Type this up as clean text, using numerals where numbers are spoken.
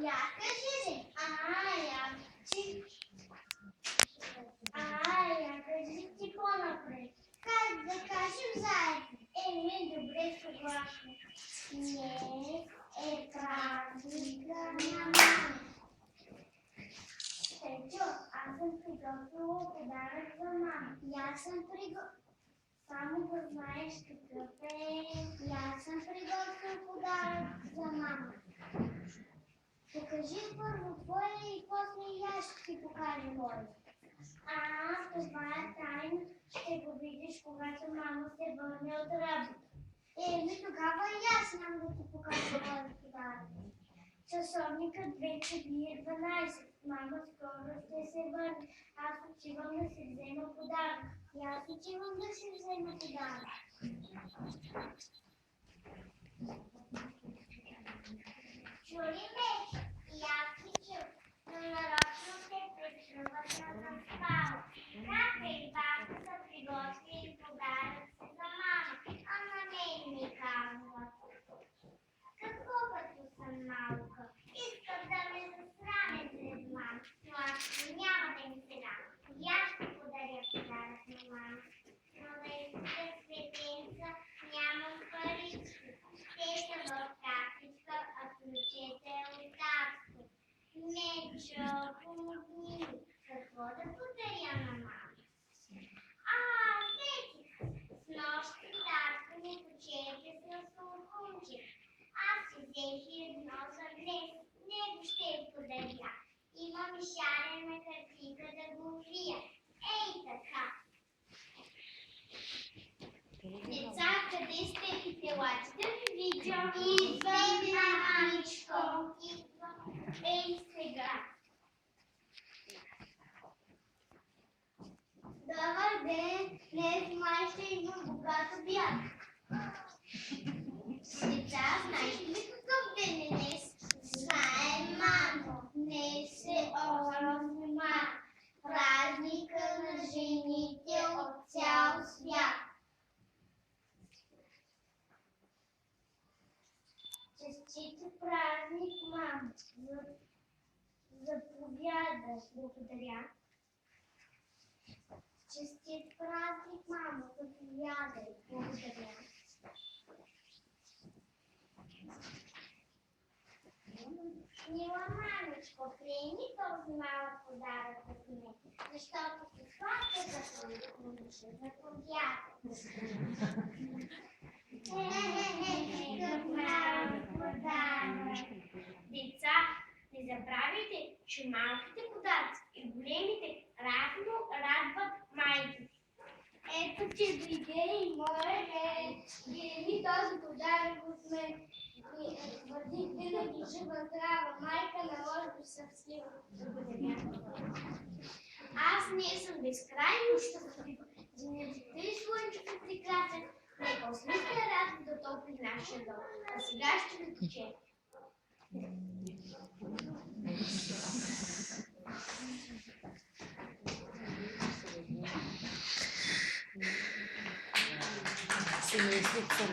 Я кажи, кажи ти по-напред. Как да кажем заедно? Добре, съгласни. Днес е празника на мама. Петьо, аз съм приготвила подарък за мама. И аз съм Само да знаеш какъв е. И аз съм приготвил подарък за мама. Покажи първо твоя и после и аз ще ти покажа моя. Това е тайна. Ще го видиш, когато мама се върне от работа. Тогава и аз няма да ти покажа моя подарък. Часовникът вече бие 12. Мама скоро ще се върне. Аз отивам да си взема подарък. И аз отивам да си взема подарък. Чули ме? И аз ги чух. Но нарочно се пречуват да заспава. Тата и баба са приготвили подарък за мама. А на мен ми казват: какво като съм малка? Искам да ме засраме пред мама. Но аз няма да ми се дам. И аз ще подаря подарък на мама. Но да изкупя светенца нямам парички. Те са в касичка, а ключете е от татко. Нечо, помогни ми. Какво да подаря на мама? Сетих. Снощи татко ми почете с лукунче. Аз си взех едно за днес. Него ще подаря. Има ми шарена картинка да го вия. Ей така. Деца, къде сте? Елате да ви видя. Идваме, мамичко. Ей сега. Добър ден. Днес май ще има богат обяд. Деца, знаете ли какъв ден е днес? Знаем, мамо. Днес е 8 март. Празника на жените от цял свят. Честит празник, мамо. Заповядай. Благодаря. Честит празник, мамо. Заповядай. Благодаря. Мила мамичко, приеми този малък подарък от мен, защото си сладка за твоите. Заповядай. Какъв малък подарък. Деца, не забравяйте, че малките подаръци и големите равно радват майките. Ето, че дойде и моя ред. Приеми този подарък от мен. Върди винаги жива здрава, майка на Божието щастлива. Благодаря. Аз не съм безкрайно щастлива. Денят е тъй слънчев и прекрасен. Нека усмихна радост да топли нашия дом. А сега ще ви прочета. Семейството